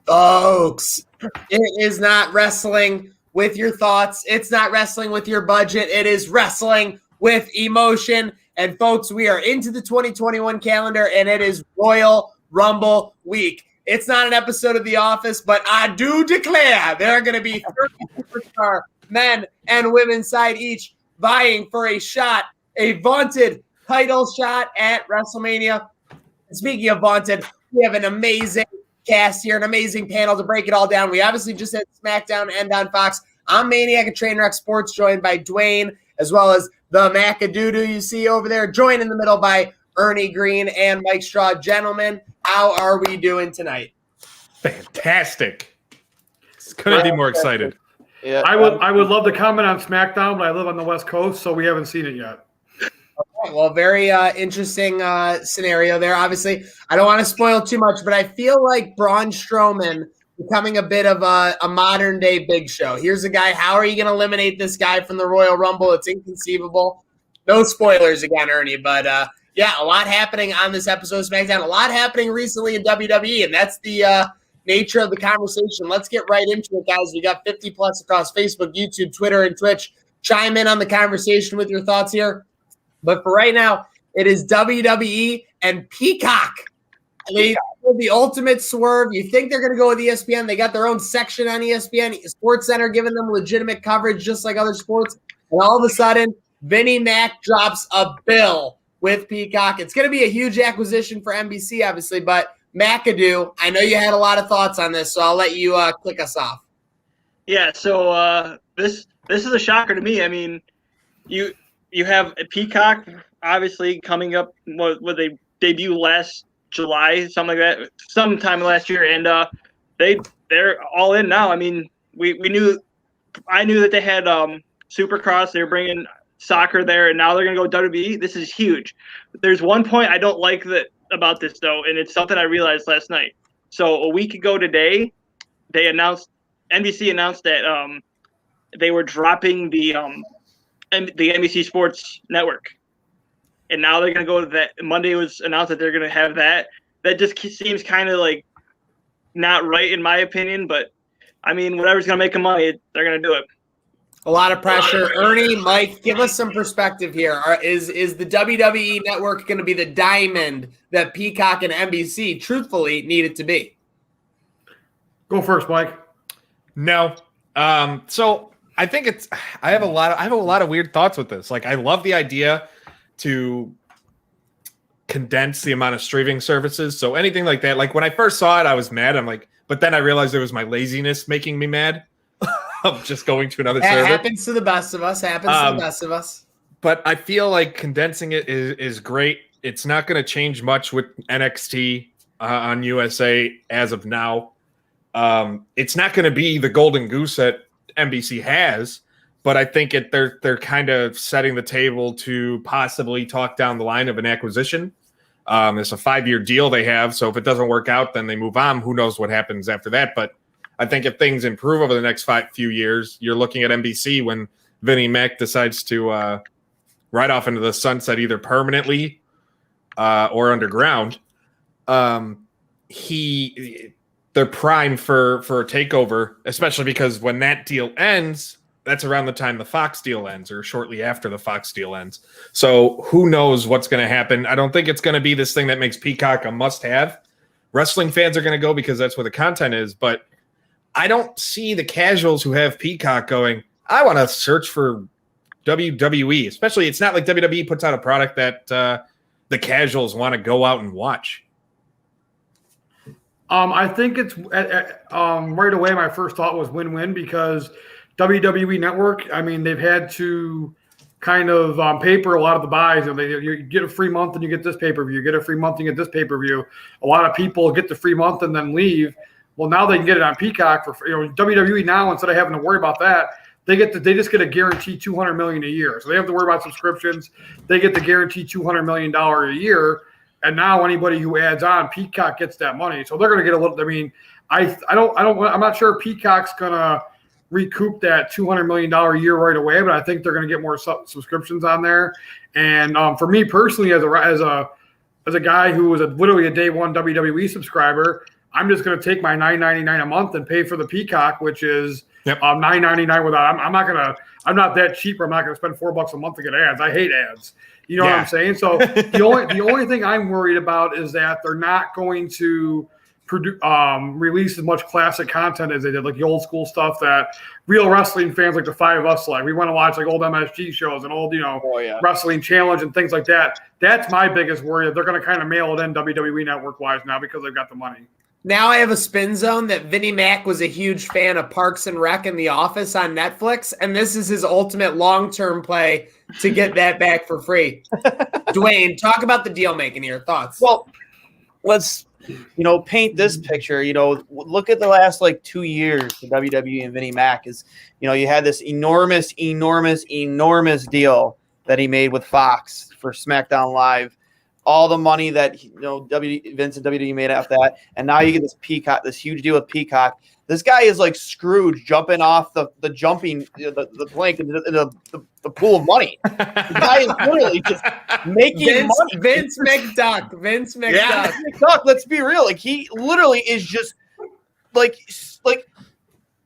Folks, it is not wrestling with your thoughts. It's not wrestling with your budget. It is wrestling with emotion. And folks, we are into the 2021 calendar, and it is Royal Rumble week. It's not an episode of The Office, but I do declare there are going to be 30 superstar men and women side each vying for a shot, a vaunted title shot at Wrestlemania. And speaking of vaunted, we have an amazing cast here, an amazing panel to break it all down. We obviously just had SmackDown end on Fox. I'm Maniac at Trainwreck Sports, joined by Dwayne, as well as the Macadoodoo you see over there, joined in the middle by Ernie Green and Mike Straw. Gentlemen, how are we doing tonight? Fantastic. Couldn't be more excited. Yeah, I would love to comment on SmackDown, but I live on the West Coast, so we haven't seen it yet. Okay, well, very interesting scenario there. Obviously, I don't want to spoil too much, but I feel like Braun Strowman becoming a bit of a modern-day Big Show. Here's a guy. How are you going to eliminate this guy from the Royal Rumble? It's inconceivable. No spoilers again, Ernie, but yeah, a lot happening on this episode of SmackDown. A lot happening recently in WWE, and that's the nature of the conversation. Let's get right into it, guys. We got 50+ across Facebook, YouTube, Twitter, and Twitch. Chime in on the conversation with your thoughts here. But for right now, it is WWE and Peacock. The ultimate swerve. You think they're going to go with ESPN. They got their own section on ESPN. Sports Center giving them legitimate coverage just like other sports. And all of a sudden, Vinnie Mac drops a bill with Peacock. It's going to be a huge acquisition for NBC, obviously. But McAdoo, I know you had a lot of thoughts on this, so I'll let you kick us off. Yeah, so this is a shocker to me. I mean, you have a Peacock, obviously, coming up with a debut last July, something like that, sometime last year, and they're all in now. I mean, I knew that they had Supercross, they were bringing soccer there, and now they're gonna go WWE. This is huge. There's one point I don't like about this though, and it's something I realized last night. So a week ago today, NBC announced that they were dropping the NBC Sports Network. And now they're going to go to that. Monday was announced that they're going to have that. That just seems kind of like not right in my opinion. But, I mean, whatever's going to make them money, they're going to do it. A lot of pressure. Ernie, Mike, give us some perspective here. Is the WWE Network going to be the diamond that Peacock and NBC truthfully need it to be? Go first, Mike. No. So I think I have a lot of weird thoughts with this. Like, I love the idea to condense the amount of streaming services. So anything like that, like when I first saw it, I was mad. I'm like, but then I realized it was my laziness making me mad of just going to another server. Happens to the best of us. But I feel like condensing it is great. It's not going to change much with NXT on USA as of now. It's not going to be the golden goose that NBC has, but I think they're kind of setting the table to possibly talk down the line of an acquisition. It's a 5-year deal they have, so if it doesn't work out, then they move on. Who knows what happens after that? But I think if things improve over the next few years, you're looking at NBC when Vinnie Mac decides to ride off into the sunset either permanently or underground. They're primed for a takeover, especially because when that deal ends, that's around the time the Fox deal ends or shortly after the Fox deal ends. So who knows what's going to happen? I don't think it's going to be this thing that makes Peacock a must-have. Wrestling fans are going to go because that's where the content is, but I don't see the casuals who have Peacock going, I want to search for WWE, especially it's not like WWE puts out a product that the casuals want to go out and watch. I think it's right away. My first thought was win-win because WWE Network, I mean, they've had to kind of paper a lot of the buys. You get a free month and you get this pay-per-view. You get a free month and you get this pay-per-view. A lot of people get the free month and then leave. Well, now they can get it on Peacock for WWE now. Instead of having to worry about that, they just get a guaranteed $200 million a year. So they have to worry about subscriptions. They get the guaranteed $200 million a year. And now anybody who adds on, Peacock gets that money. So they're going to get a little. I mean, I'm not sure Peacock's going to recoup that $200 million a year right away, but I think they're going to get more subscriptions on there. And for me personally, as a guy who was literally a day one WWE subscriber, I'm just going to take my $9.99 a month and pay for the Peacock, which is Yep. $9.99 without. I'm not that cheap. I'm not going to spend $4 a month to get ads. I hate ads. You know what I'm saying? So the only thing I'm worried about is that they're not going to release as much classic content as they did, like the old school stuff that real wrestling fans like the five of us like. We want to watch like old MSG shows and old, Wrestling Challenge and things like that. That's my biggest worry, that they're going to kind of mail it in WWE Network wise now because they've got the money. Now I have a spin zone that Vinnie Mac was a huge fan of Parks and Rec and The Office on Netflix, and this is his ultimate long-term play to get that back for free. Dwayne, talk about the deal making here. Thoughts? Well, let's paint this picture. Look at the last 2 years for WWE and Vinnie Mac. Is you had this enormous deal that he made with Fox for SmackDown Live. All the money that Vince and WWE made after that, and now you get this Peacock, this huge deal with Peacock. This guy is like Scrooge jumping off the jumping the plank into the pool of money. The guy is literally just making money. Vince McDuck. Yeah, McDuck. Let's be real. He literally is just like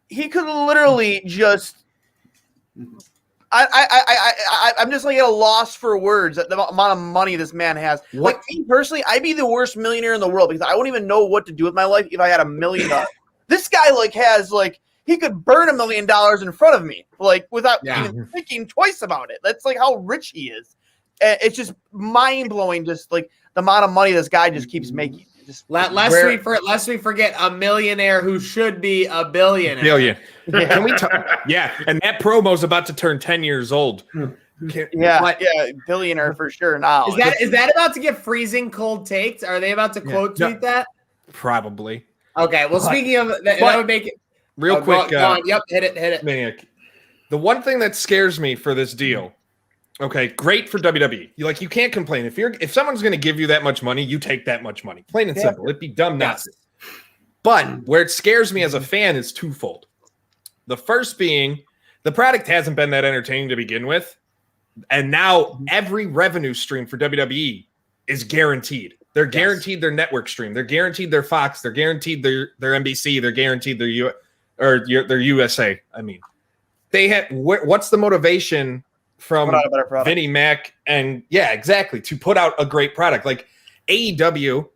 he could literally just. I'm just at a loss for words at the amount of money this man has. Me personally, I'd be the worst millionaire in the world because I wouldn't even know what to do with my life if I had $1 million. This guy has he could burn $1 million in front of me without even thinking twice about it. That's how rich he is. It's just mind blowing. Just the amount of money this guy just keeps making. Lest we forget a millionaire who should be a billionaire. Billion. Can we talk? Yeah, and that promo's about to turn 10 years old. Billionaire for sure now. Is that about to get freezing cold taked? Are they about to quote tweet that? Probably. Okay. Well, speaking of that would make it real quick. Go on. Yep, hit it. Maniac. The one thing that scares me for this deal. Okay, great for WWE. You can't complain. If someone's going to give you that much money, you take that much money. Plain and simple. It'd be dumb not to. But where it scares me as a fan is twofold. The first being the product hasn't been that entertaining to begin with, and now every revenue stream for WWE is guaranteed. They're guaranteed their network stream. They're guaranteed their Fox. They're guaranteed their NBC. They're guaranteed their their USA. I mean, they had what's the motivation from Vinnie Mac and to put out a great product like AEW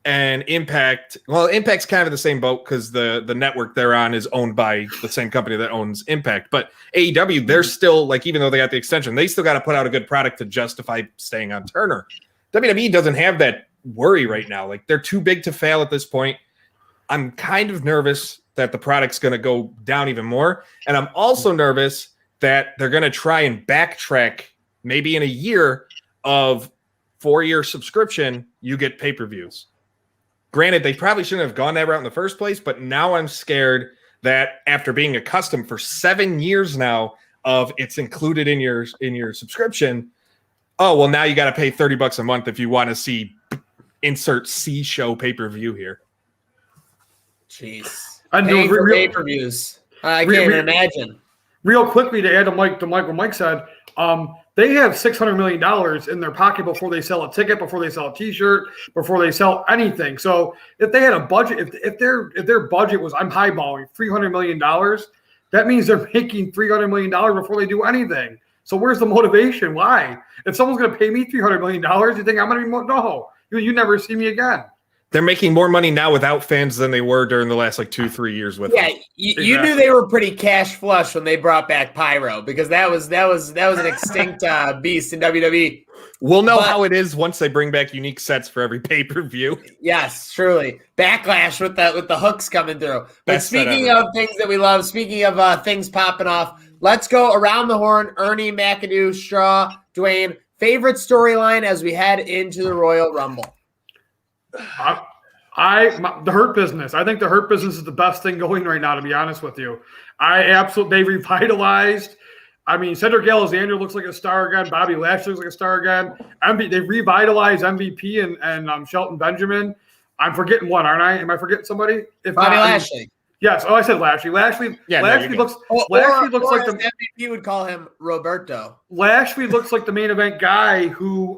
and Impact. Well, Impact's kind of in the same boat because the network they're on is owned by the same company that owns Impact. But AEW, they're still even though they got the extension, they still got to put out a good product to justify staying on Turner. WWE doesn't have that worry right now. They're too big to fail at this point. I'm kind of nervous that the product's going to go down even more, and I'm also nervous that they're going to try and backtrack maybe in a year of 4-year subscription, you get pay-per-views. Granted, they probably shouldn't have gone that route in the first place, but now I'm scared that after being accustomed for 7 years now of it's included in your subscription, now you got to pay $30 a month if you want to see insert C show pay-per-view here. Jeez. Paying for pay-per-views. I can't even imagine. Real quickly to add to Mike, what Mike said, they have $600 million in their pocket before they sell a ticket, before they sell a T-shirt, before they sell anything. So if they had a budget, if their budget was, I'm highballing $300 million, that means they're making $300 million before they do anything. So where's the motivation? Why? If someone's going to pay me $300 million, you think I'm going to be more? No, you never see me again. They're making more money now without fans than they were during the last 2-3 years with them. You knew they were pretty cash flush when they brought back Pyro because that was an extinct beast in WWE. We'll know how it is once they bring back unique sets for every pay-per-view. Yes, truly. Backlash with the hooks coming through. But speaking of things that we love, speaking of things popping off, let's go around the horn. Ernie, McAdoo, Straw, Dwayne, favorite storyline as we head into the Royal Rumble. The Hurt Business. I think the Hurt Business is the best thing going right now, to be honest with you. They revitalized. I mean, Cedric Alexander looks like a star again. Bobby Lashley looks like a star again. They revitalized MVP and Shelton Benjamin. I'm forgetting one, aren't I? Am I forgetting somebody? Bobby Lashley. Yes. Oh, I said Lashley. Lashley looks like the MVP would call him Roberto. Lashley looks like the main event guy who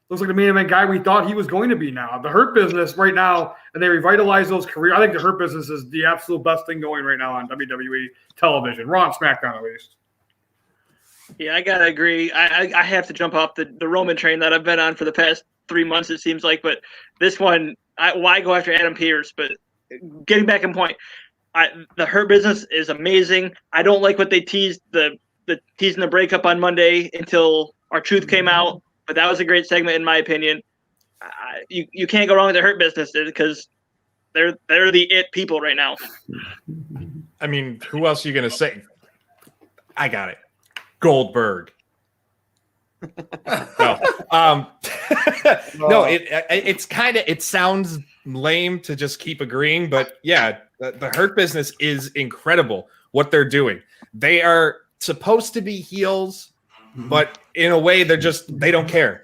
looks like the main event guy we thought he was going to be now. The Hurt Business right now, and they revitalize those careers. I think the Hurt Business is the absolute best thing going right now on WWE television, Raw and SmackDown at least. Yeah, I gotta agree. I have to jump off the Roman train that I've been on for the past 3 months, it seems like. But this one, why go after Adam Pearce? But getting back in point, the Hurt Business is amazing. I don't like what they teased the teasing the breakup on Monday until R-Truth came out, but that was a great segment in my opinion. You can't go wrong with the Hurt Business because they're the it people right now. I mean, who else are you gonna say? I got it. Goldberg. No, no. It sounds lame to just keep agreeing, but yeah, the Hurt Business is incredible. What they're doing, they are supposed to be heels, but in a way, they don't care.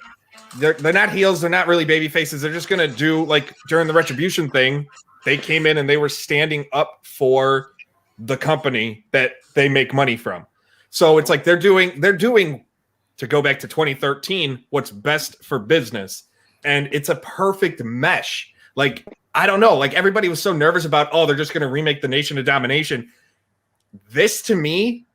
They're not heels. They're not really baby faces. They're just gonna do like during the Retribution thing. They came in and they were standing up for the company that they make money from. So it's like they're doing, to go back to 2013, what's best for business. And it's a perfect mesh. Like, I don't know, like everybody was so nervous about, they're just going to remake the Nation of Domination. This, to me,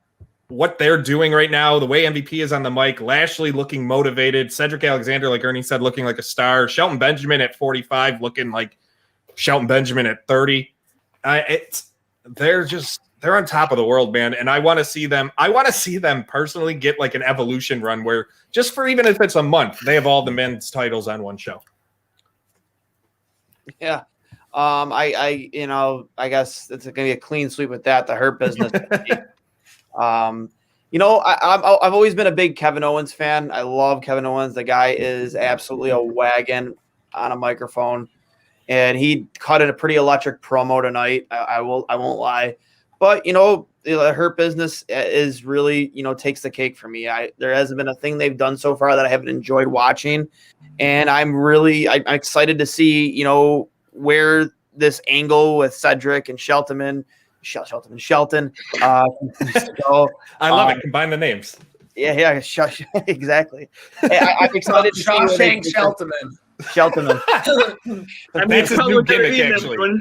what they're doing right now, the way MVP is on the mic, Lashley looking motivated, Cedric Alexander, like Ernie said, looking like a star, Shelton Benjamin at 45 looking like Shelton Benjamin at 30. They're on top of the world, man. And I want to see them. I want to see them personally get like an evolution run where just for even if it's a month, they have all the men's titles on one show. Yeah. I guess it's going to be a clean sweep with that. The Hurt Business. I've always been a big Kevin Owens fan. I love Kevin Owens. The guy is absolutely a wagon on a microphone, and he cut in a pretty electric promo tonight. I won't lie. But, the Hurt Business is really, takes the cake for me. There hasn't been a thing they've done so far that I haven't enjoyed watching. And I'm excited to see, where this angle with Cedric and Shelton. I love it. Combine the names. Yeah, exactly. I'm excited to see Shawshank Shelton. That's his new gimmick, actually.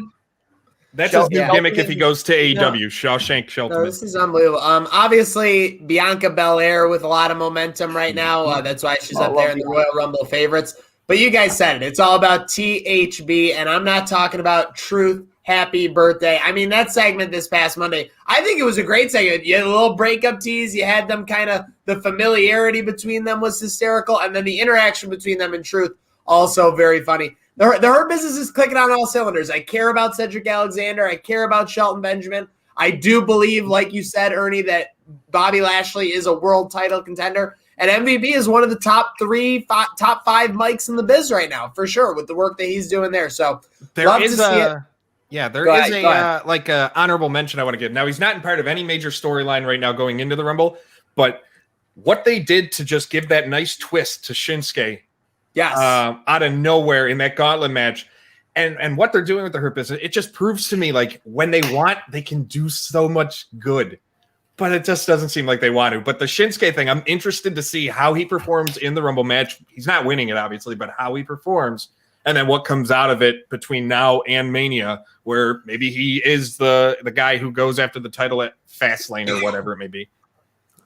That's his new gimmick if he goes to AEW. Shawshank Shelton. No, this is unbelievable. Obviously, Bianca Belair with a lot of momentum right now. That's why she's up there in the Royal Rumble favorites. But you guys said it. It's all about THB, and I'm not talking about Truth Happy Birthday. I mean, that segment this past Monday, I think it was a great segment. You had a little breakup tease. You had them kind of, the familiarity between them was hysterical, and then the interaction between them and Truth, also very funny. The Hurt Business is clicking on all cylinders. I care about Cedric Alexander. I care about Shelton Benjamin. I do believe, like you said, Ernie, that Bobby Lashley is a world title contender. And MVP is one of the top five mics in the biz right now, for sure, with the work that he's doing there. So there is a honorable mention I want to give. Now, he's not in part of any major storyline right now going into the Rumble, but what they did to just give that nice twist to Shinsuke, yes, out of nowhere in that gauntlet match, and what they're doing with the Hurt Business, it just proves to me like when they want, they can do so much good. But it just doesn't seem like they want to. But the Shinsuke thing, I'm interested to see how he performs in the Rumble match. He's not winning it, obviously, but how he performs. And then what comes out of it between now and Mania, where maybe he is the guy who goes after the title at Fastlane or whatever it may be.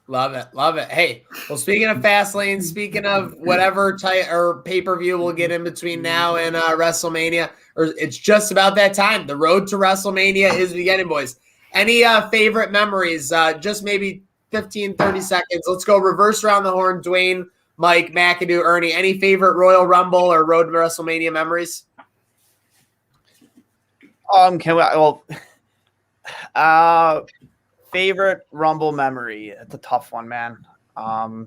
Love it. Love it. Hey, well, speaking of Fastlane, speaking of whatever or pay-per-view we'll get in between now and WrestleMania, or it's just about that time. The road to WrestleMania is beginning, boys. Any favorite memories? Just maybe 15, 30 seconds. Let's go reverse around the horn. Dwayne, Mike, McAdoo, Ernie. Any favorite Royal Rumble or Road to WrestleMania memories? Favorite Rumble memory. It's a tough one, man. I'll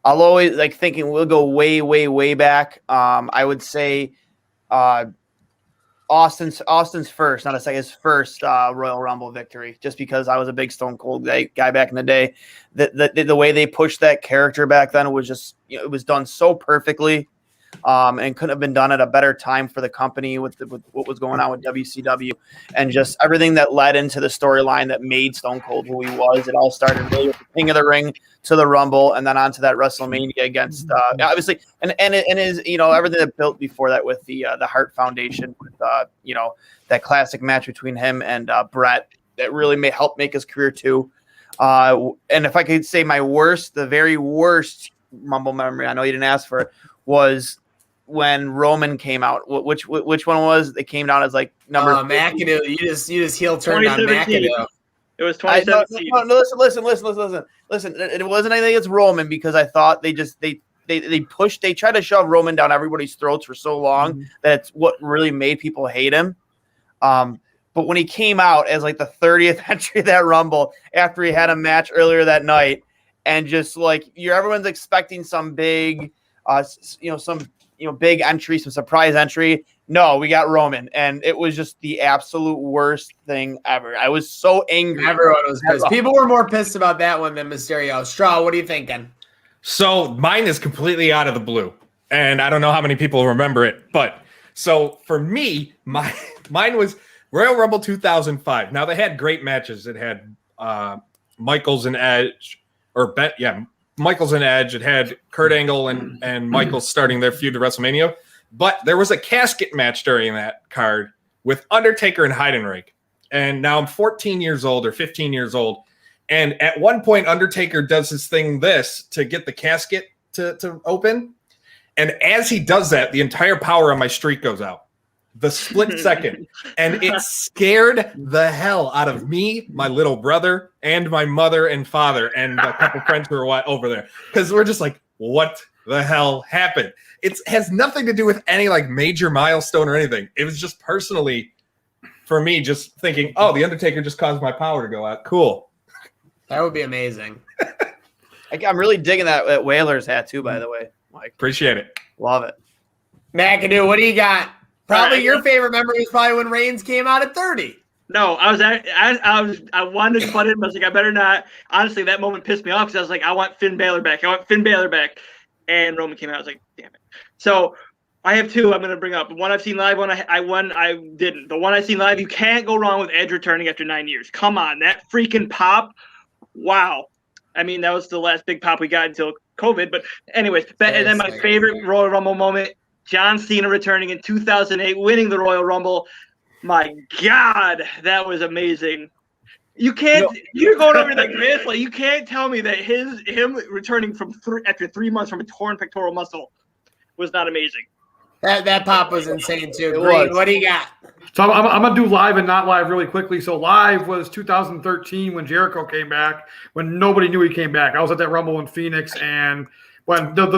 always thinking we'll go way, way, way back. I would say Austin's first, not a second, his first Royal Rumble victory, just because I was a big Stone Cold guy back in the day. The way they pushed that character back then was just, it was done so perfectly. and couldn't have been done at a better time for the company with what was going on with WCW and just everything that led into the storyline that made Stone Cold who he was. It all started really with the King of the Ring to the Rumble, and then onto that WrestleMania against obviously, and his everything that built before that with the Hart Foundation with that classic match between him and Brett that really helped make his career too. And if I could say the very worst Rumble memory, I know you didn't ask for it, was when Roman came out. Which one was? It came down as like number. McAdoo. You just heel turned on McAdoo. It was 2017. No, listen. It wasn't anything against Roman because I thought they tried to shove Roman down everybody's throats for so long that it's what really made people hate him. But when he came out as like the 30th entry of that Rumble after he had a match earlier that night, and just like everyone's expecting some big, big entry, some surprise entry. No, we got Roman, and it was just the absolute worst thing ever. I was so angry. Everyone was pissed. People were more pissed about that one than Mysterio. Straw, what are you thinking? So mine is completely out of the blue, and I don't know how many people remember it, but so for me, mine was Royal Rumble 2005. Now they had great matches. It had Michaels and Edge, Michaels and Edge. It had Kurt Angle and Michaels starting their feud to WrestleMania. But there was a casket match during that card with Undertaker and Heidenreich. And now I'm 14 years old or 15 years old. And at one point, Undertaker does his thing to get the casket to open. And as he does that, the entire power of my streak goes out. The split second. And it scared the hell out of me, my little brother, and my mother and father, and a couple friends who were over there. Because we're just like, what the hell happened? It has nothing to do with any like major milestone or anything. It was just personally, for me, just thinking, oh, the Undertaker just caused my power to go out. Cool. That would be amazing. I'm really digging that Whalers hat too, by the way, Mike. Appreciate it. Love it. McAdoo, what do you got? Probably your favorite memory is probably when Reigns came out at 30. No, I wanted to put it, but I was like, I better not. Honestly, that moment pissed me off because I was like, I want Finn Balor back. And Roman came out. I was like, damn it. So I have two I'm going to bring up. One I've seen live, one I didn't. The one I've seen live, you can't go wrong with Edge returning after 9 years. Come on, that freaking pop. Wow. I mean, that was the last big pop we got until COVID. But anyways, and then my favorite Royal Rumble moment, John Cena returning in 2008, winning the Royal Rumble. My God, that was amazing. You're going over like this. Like, you can't tell me that him returning after 3 months from a torn pectoral muscle was not amazing. That pop was insane too. Green, what do you got? So I'm gonna do live and not live really quickly. So live was 2013 when Jericho came back, when nobody knew he came back. I was at that Rumble in Phoenix, and when that's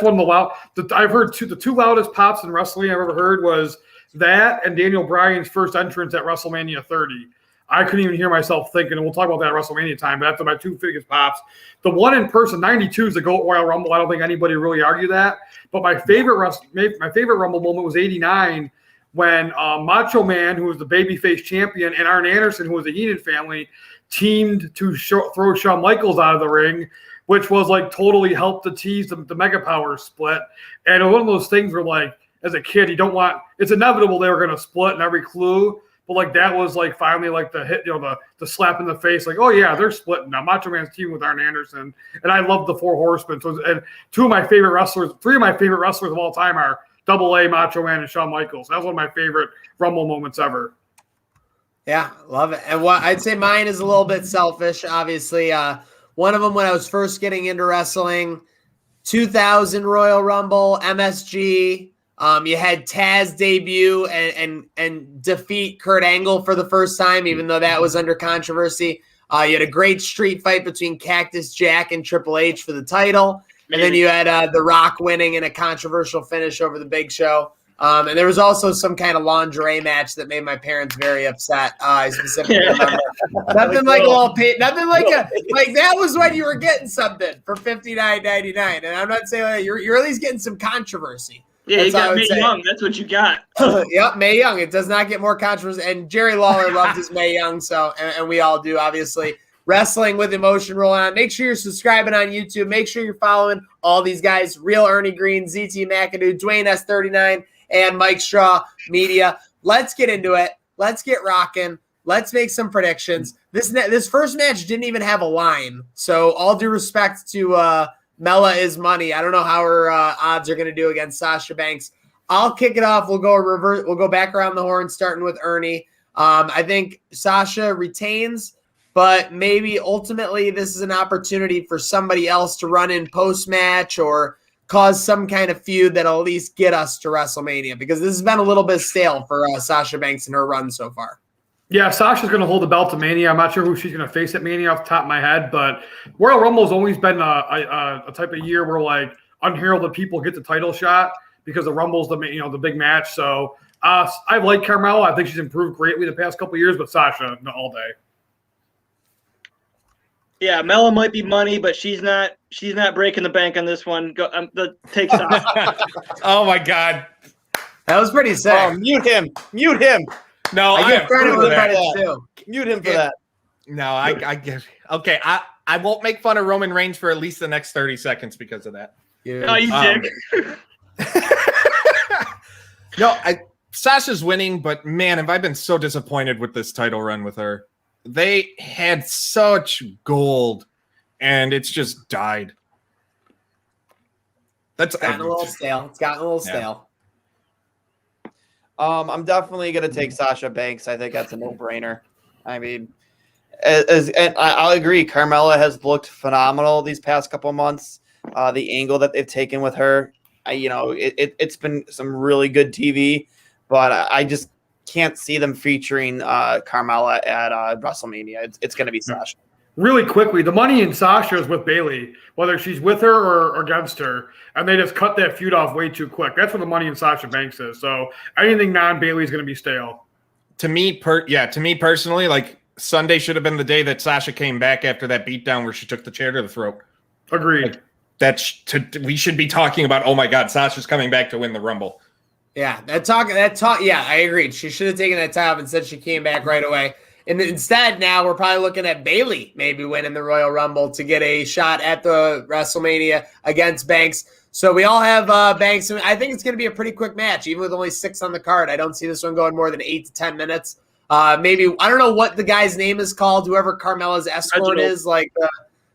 one of the loud. I've heard the two loudest pops in wrestling I've ever heard was that and Daniel Bryan's first entrance at WrestleMania 30. I couldn't even hear myself thinking, and we'll talk about that at WrestleMania time, but that's my two biggest pops. The one in person, 92 is the GOAT Royal Rumble. I don't think anybody really argued that. But my favorite Rumble moment was 89 when Macho Man, who was the babyface champion, and Arn Anderson, who was the Heenan family, teamed to throw Shawn Michaels out of the ring, which was like totally helped to tease the Mega Power split. And it was one of those things where, like, as a kid, it's inevitable they were going to split in every clue. But like that was like finally like the hit, the slap in the face, like, oh yeah, they're splitting now. Macho Man's team with Arn Anderson, and I love the Four Horsemen. So, and three of my favorite wrestlers of all time are Double A, Macho Man, and Shawn Michaels. That was one of my favorite Rumble moments ever. Yeah, love it. And what I'd say mine is a little bit selfish. Obviously, one of them when I was first getting into wrestling, 2000 Royal Rumble, MSG. You had Taz debut and defeat Kurt Angle for the first time, even though that was under controversy. You had a great street fight between Cactus Jack and Triple H for the title. And then you had The Rock winning in a controversial finish over the Big Show. And there was also some kind of lingerie match that made my parents very upset. I specifically remember. Nothing like a little like that was when you were getting something for $59.99. And I'm not saying you're at least getting some controversy. Yeah, you got Mae Young. That's what you got. Yep, Mae Young. It does not get more controversy. And Jerry Lawler loved his Mae Young, and we all do, obviously. Wrestling with Emotion rolling on. Make sure you're subscribing on YouTube. Make sure you're following all these guys, Real Ernie Green, ZT McAdoo, Dwayne S39, and Mike Straw Media. Let's get into it. Let's get rocking. Let's make some predictions. This first match didn't even have a line, so all due respect to Mella is money. I don't know how her odds are going to do against Sasha Banks. I'll kick it off. We'll go reverse. We'll go back around the horn, starting with Ernie. I think Sasha retains, but maybe ultimately this is an opportunity for somebody else to run in post-match or cause some kind of feud that'll at least get us to WrestleMania, because this has been a little bit stale for Sasha Banks in her run so far. Yeah, Sasha's going to hold the belt to Mania. I'm not sure who she's going to face at Mania off the top of my head, but Royal Rumble's always been a type of year where like unheralded people get the title shot because the Rumble's the big match. So I like Carmella. I think she's improved greatly the past couple of years, but Sasha all day. Yeah, Mella might be money, but she's not breaking the bank on this one. Take Sasha. Oh my God, that was pretty sick. Oh, mute him. no, I give credit with credit too. Mute him for that. No, I get. Okay, I won't make fun of Roman Reigns for at least the next 30 seconds because of that. Yeah. Oh, you dick. No, Sasha's winning, but man, have I been so disappointed with this title run with her. They had such gold, and it's just died. It's gotten a little stale. I'm definitely going to take Sasha Banks. I think that's a no-brainer. I mean, and I'll agree. Carmella has looked phenomenal these past couple of months. The angle that they've taken with her, it's been some really good TV, but I just can't see them featuring Carmella at WrestleMania. It's going to be Sasha. Really quickly, the money in Sasha is with Bayley, whether she's with her or against her, and they just cut that feud off way too quick. That's where the money in Sasha Banks is. So anything non-Bayley is going to be stale. To me personally, like Sunday should have been the day that Sasha came back after that beatdown where she took the chair to the throat. Agreed. Like, we should be talking about, oh my God, Sasha's coming back to win the Rumble. Yeah, that talk. Yeah, I agreed. She should have taken that time and said she came back right away. And instead, now we're probably looking at Bayley maybe winning the Royal Rumble to get a shot at the WrestleMania against Banks. So we all have Banks. I think it's going to be a pretty quick match, even with only 6 on the card. I don't see this one going more than 8 to 10 minutes. Maybe, I don't know what the guy's name is called, whoever Carmella's escort is, like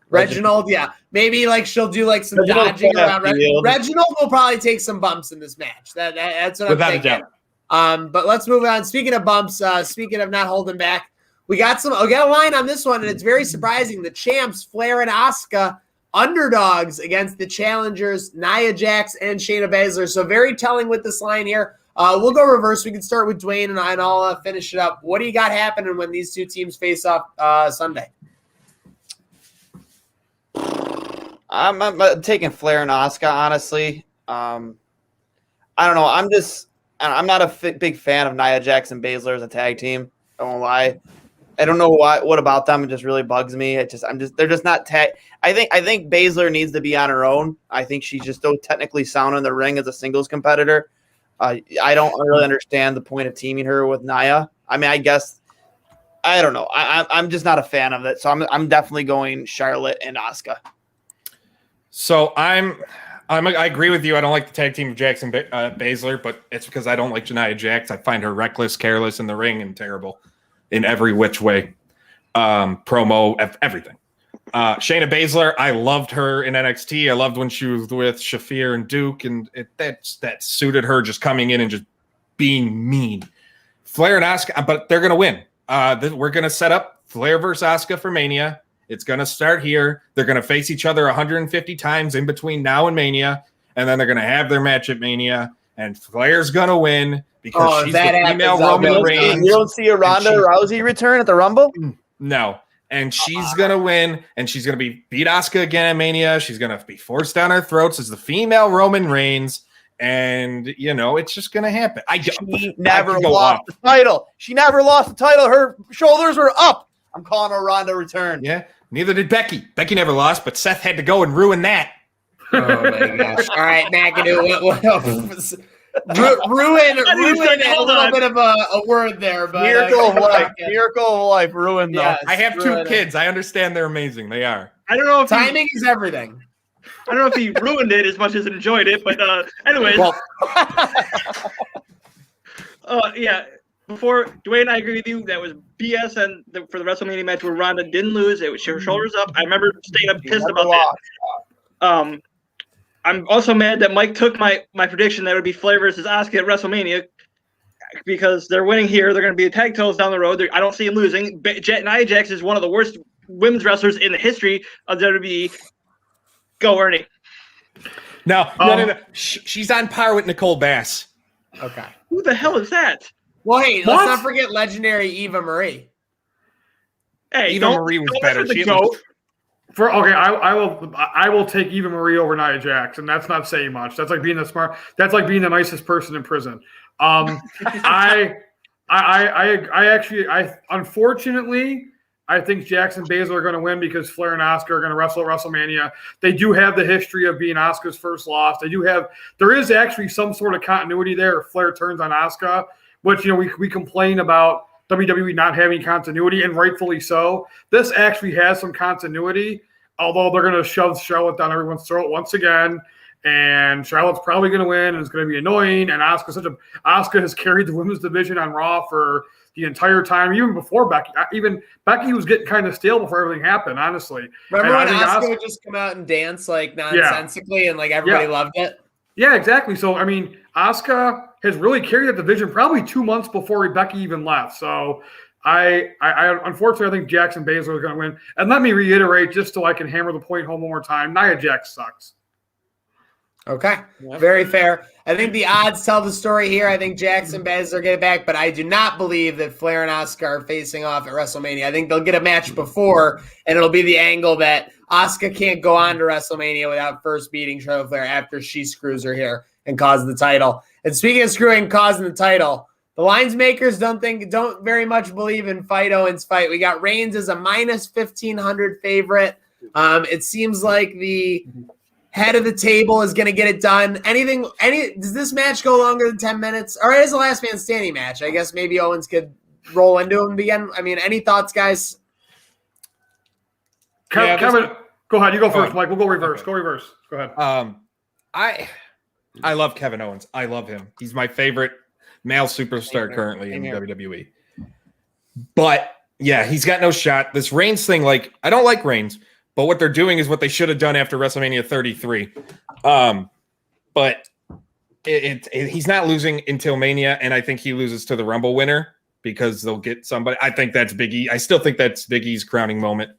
Reginald. Yeah, maybe like she'll do like some dodging around. Reginald will probably take some bumps in this match. That's what I'm thinking. But let's move on. Speaking of bumps, speaking of not holding back, we got a line on this one, and it's very surprising. The champs, Flair and Asuka, underdogs against the challengers, Nia Jax and Shayna Baszler. So very telling with this line here. We'll go reverse. We can start with Dwayne, and I'll finish it up. What do you got happening when these two teams face off Sunday? I'm taking Flair and Asuka, honestly. I don't know. I'm not a big fan of Nia Jax and Baszler as a tag team. I won't lie. I don't know what about them. It just really bugs me. They're just not tag. I think Baszler needs to be on her own. I think she's just so technically sound in the ring as a singles competitor. I don't really understand the point of teaming her with Nia. I mean, I guess I don't know. I'm just not a fan of it. So I'm definitely going Charlotte and Asuka. So I agree with you. I don't like the tag team of Jax and Baszler, but it's because I don't like Nia Jax. I find her reckless, careless in the ring, and terrible in every which way. Promo, everything. Shayna Baszler, I loved her in NXT. I loved when she was with Shafir and Duke, and that suited her, just coming in and just being mean. Flair and Asuka, but they're going to win. We're going to set up Flair versus Asuka for Mania. It's going to start here. They're going to face each other 150 times in between now and Mania, and then they're going to have their match at Mania, and Flair's going to win because she's the female Roman Reigns. You don't see a Ronda Rousey return at the Rumble? No. And she's going to win, and she's going to beat Asuka again at Mania. She's going to be forced down our throats as the female Roman Reigns, and, it's just going to happen. She never lost the title. She never lost the title. Her shoulders were up. I'm calling a Ronda return. Yeah, neither did Becky. Becky never lost, but Seth had to go and ruin that. Oh, my gosh. All right, McAdoo, what else? ruin even and a hold little on. bit of a word there, but Miracle of life. yeah. Miracle of life. Ruined though. Yes, I have two ruin it. kids. I understand they're amazing. They are. I don't know if Timing is everything. I don't know if he ruined it as much as enjoyed it, but anyways. Well, Yeah. Before Dwayne, I agree with you. That was BS, and for the WrestleMania match where Ronda didn't lose, it was her shoulders up. I remember staying up pissed about that. I'm also mad that Mike took my prediction that it would be Flair versus Asuka at WrestleMania because they're winning here. They're going to be tag titles down the road. I don't see him losing. Nia Jax is one of the worst women's wrestlers in the history of WWE. Go, Ernie. no. She's on par with Nicole Bass. Okay. Who the hell is that? Well, hey, What? let's not forget legendary Eva Marie. Hey, Eva Marie was don't better. listen to She Goat. I will take Eva Marie over Nia Jax, and that's not saying much. That's like being the nicest person in prison. Unfortunately, I think Jax and Baszler are going to win because Flair and Asuka are going to wrestle at WrestleMania. They do have the history of being Asuka's first loss. There is actually some sort of continuity there if Flair turns on Asuka, which, we complain about WWE not having continuity, and rightfully so. This actually has some continuity, although they're going to shove Charlotte down everyone's throat once again. And Charlotte's probably going to win, and it's going to be annoying. And Asuka has carried the women's division on Raw for the entire time, even before Becky. Even Becky was getting kind of stale before everything happened, honestly. Remember when Asuka would just come out and dance like nonsensically and like everybody loved it? Yeah, exactly. So, I mean, Asuka has really carried that division probably 2 months before Becky even left. So, I unfortunately, I think Jax and Baszler are going to win. And let me reiterate, just so I can hammer the point home one more time, Nia Jax sucks. Okay, very fair. I think the odds tell the story here. I think Jackson Baszler get it back, but I do not believe that Flair and Asuka are facing off at WrestleMania. I think they'll get a match before, and it'll be the angle that Asuka can't go on to WrestleMania without first beating Charlotte Flair after she screws her here and causes the title. And speaking of screwing and causing the title, the lines makers don't very much believe in Fight Owens' fight. We got Reigns as a minus 1,500 favorite. It seems like the head of the table is going to get it done. Does this match go longer than 10 minutes? Or it is a last man standing match. I guess maybe Owens could roll into him again. I mean, any thoughts, guys? Kevin, go ahead. You go first, Mike. We'll go reverse. Go ahead. I love Kevin Owens. I love him. He's my favorite male superstar currently in WWE. But yeah, he's got no shot. This Reigns thing, I don't like Reigns. But what they're doing is what they should have done after WrestleMania 33. But he's not losing until Mania, and I think he loses to the Rumble winner because they'll get somebody. I think that's Big E. I still think that's Big E's crowning moment,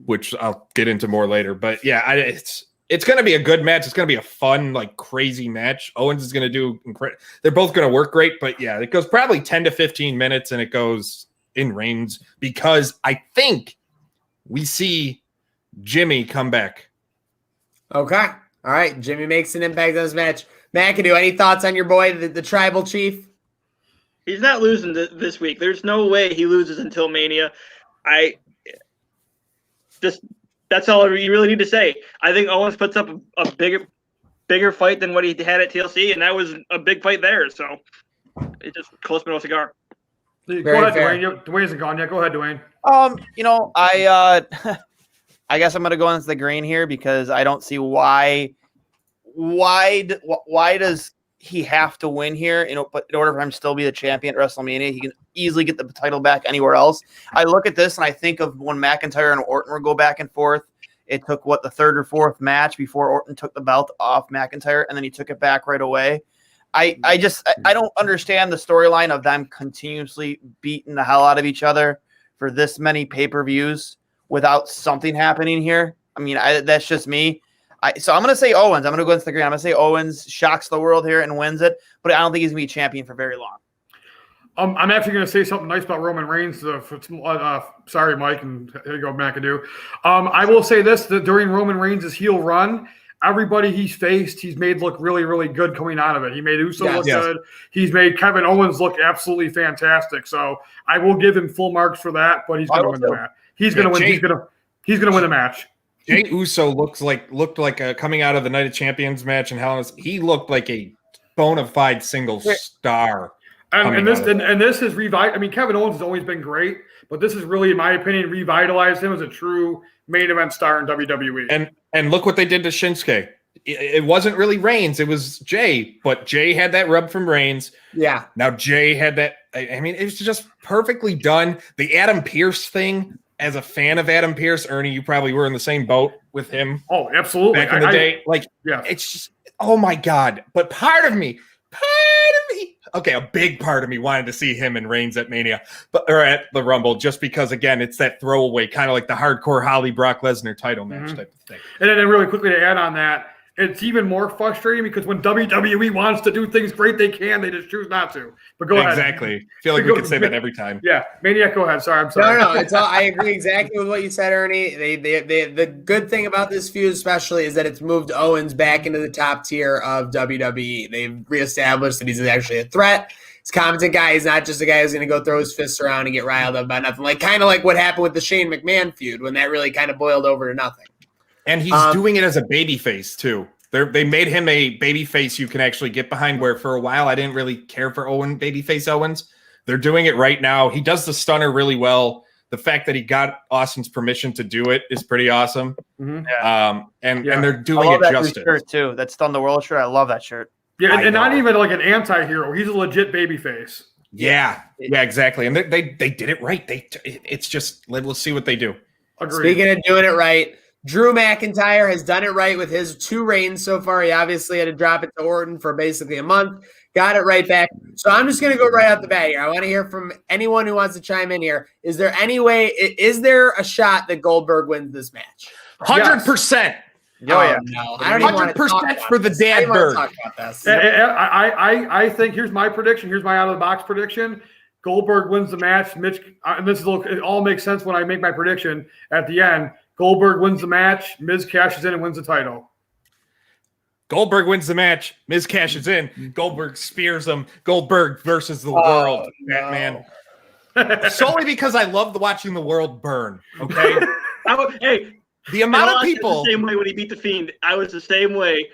which I'll get into more later. But yeah, it's going to be a good match. It's going to be a fun, crazy match. Owens is going to do incredible. They're both going to work great. But yeah, it goes probably 10 to 15 minutes, and it goes in Reigns because I think we see Jimmy come back. Okay. All right. Jimmy makes an impact on this match. McAdoo, any thoughts on your boy, the tribal chief? He's not losing this week. There's no way he loses until Mania. That's all you really need to say. I think Owens puts up a bigger fight than what he had at TLC, and that was a big fight there. So it's just close middle cigar. Go ahead, Dwayne. Dwayne isn't gone yet. Go ahead, Dwayne. I guess I'm going to go into the grain here because I don't see why does he have to win here in order for him to still be the champion at WrestleMania? He can easily get the title back anywhere else. I look at this and I think of when McIntyre and Orton would go back and forth. It took the third or fourth match before Orton took the belt off McIntyre, and then he took it back right away. I don't understand the storyline of them continuously beating the hell out of each other for this many pay-per-views without something happening here. I mean, that's just me. So I'm going to say Owens. I'm going to go into the green. I'm going to say Owens shocks the world here and wins it, but I don't think he's going to be champion for very long. I'm actually going to say something nice about Roman Reigns. Sorry, Mike, and here you go, McAdoo. I will say this, that during Roman Reigns' heel run, everybody he's faced, he's made look really, really good coming out of it. He made Uso look good. He's made Kevin Owens look absolutely fantastic. So I will give him full marks for that, but he's going to win the match. He's going to win. He's going to win the match. Jey Uso looked like a coming out of the Night of Champions match, and he looked like a bona fide single star. And this is revitalized. I mean, Kevin Owens has always been great, but this is really, in my opinion, revitalized him as a true main event star in WWE. And look what they did to Shinsuke. It wasn't really Reigns, it was Jay, but Jay had that rub from Reigns. Yeah. Now Jay had that. I mean, it was just perfectly done. The Adam Pearce thing. As a fan of Adam Pearce, Ernie, you probably were in the same boat with him. Oh, absolutely. Back in the day. It's just, oh my God. But part of me, okay, a big part of me wanted to see him and Reigns at Mania, or at the Rumble, just because, again, it's that throwaway, kind of like the hardcore Holly Brock Lesnar title match type of thing. And then really quickly to add on that, it's even more frustrating because when WWE wants to do things great, they can. They just choose not to. But go ahead. Exactly. I feel like we could say that every time. Yeah. Maniac, go ahead. Sorry, I'm sorry. No. I agree exactly with what you said, Ernie. The good thing about this feud especially is that it's moved Owens back into the top tier of WWE. They've reestablished that he's actually a threat. He's a competent guy. He's not just a guy who's going to go throw his fists around and get riled up by nothing. Kind of like what happened with the Shane McMahon feud when that really kind of boiled over to nothing. And he's doing it as a babyface too. They made him a babyface you can actually get behind, where for a while I didn't really care for babyface Owens. They're doing it right now. He does the stunner really well. The fact that he got Austin's permission to do it is pretty awesome. Mm-hmm. Yeah. And they're doing it justice. Shirt too. That Stun the World shirt. I love that shirt. Yeah, and not even like an anti-hero. He's a legit babyface. Yeah, exactly. And they did it right. It's just, we'll see what they do. Agreed. Speaking of doing it right, Drew McIntyre has done it right with his 2 reigns so far. He obviously had to drop it to Orton for basically a month. Got it right back. So I'm just going to go right out the bat here. I want to hear from anyone who wants to chime in here. Is there a shot that Goldberg wins this match? 100%. Oh, yeah. No. I don't even want to talk 100% for the this. dad bird. Talk about this. I think here's my prediction. Here's my out-of-the-box prediction. Goldberg wins the match. Mitch, and it all makes sense when I make my prediction at the end. Goldberg wins the match. Miz cashes in and wins the title. Goldberg wins the match. Miz cashes in. Goldberg spears him. Goldberg versus the world. Batman. Solely because I love watching the world burn. Okay. The amount of people. The same way when he beat the Fiend. I was the same way.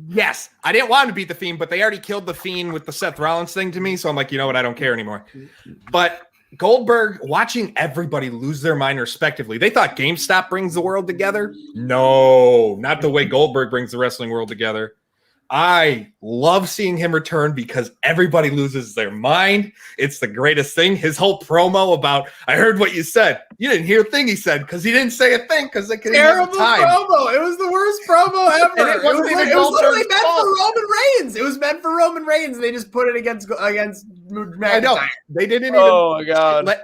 Yes, I didn't want to beat the Fiend, but they already killed the Fiend with the Seth Rollins thing to me. So I'm like, you know what? I don't care anymore. But Goldberg, watching everybody lose their mind respectively. They thought GameStop brings the world together. No, not the way Goldberg brings the wrestling world together. I love seeing him return because everybody loses their mind. It's the greatest thing. His whole promo about, I heard what you said. You didn't hear a thing he said because he didn't say a thing because they couldn't have the time. Promo. It was the worst promo ever. And it wasn't even literally meant for Roman Reigns. It was meant for Roman Reigns. They just put it against McIntyre. I know. They didn't even. Oh, my God.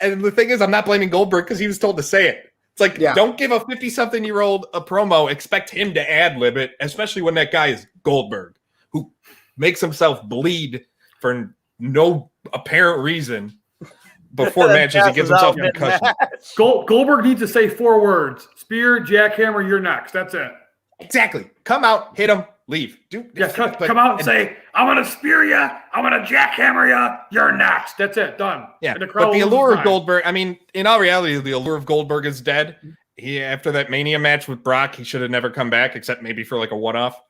And the thing is, I'm not blaming Goldberg because he was told to say it. It's like, don't give a 50-something-year-old a promo, expect him to ad-lib it, especially when that guy is Goldberg, who makes himself bleed for no apparent reason before matches. He gives himself a concussion. Goldberg needs to say 4 words. Spear, jackhammer, you're next. That's it. Exactly. Come out, hit him, leave. Come out and say, I'm going to spear you. I'm going to jackhammer you. You're next. That's it. Done. Yeah. But the allure of Goldberg, I mean, in all reality, the allure of Goldberg is dead. After that Mania match with Brock, he should have never come back, except maybe for like a one-off.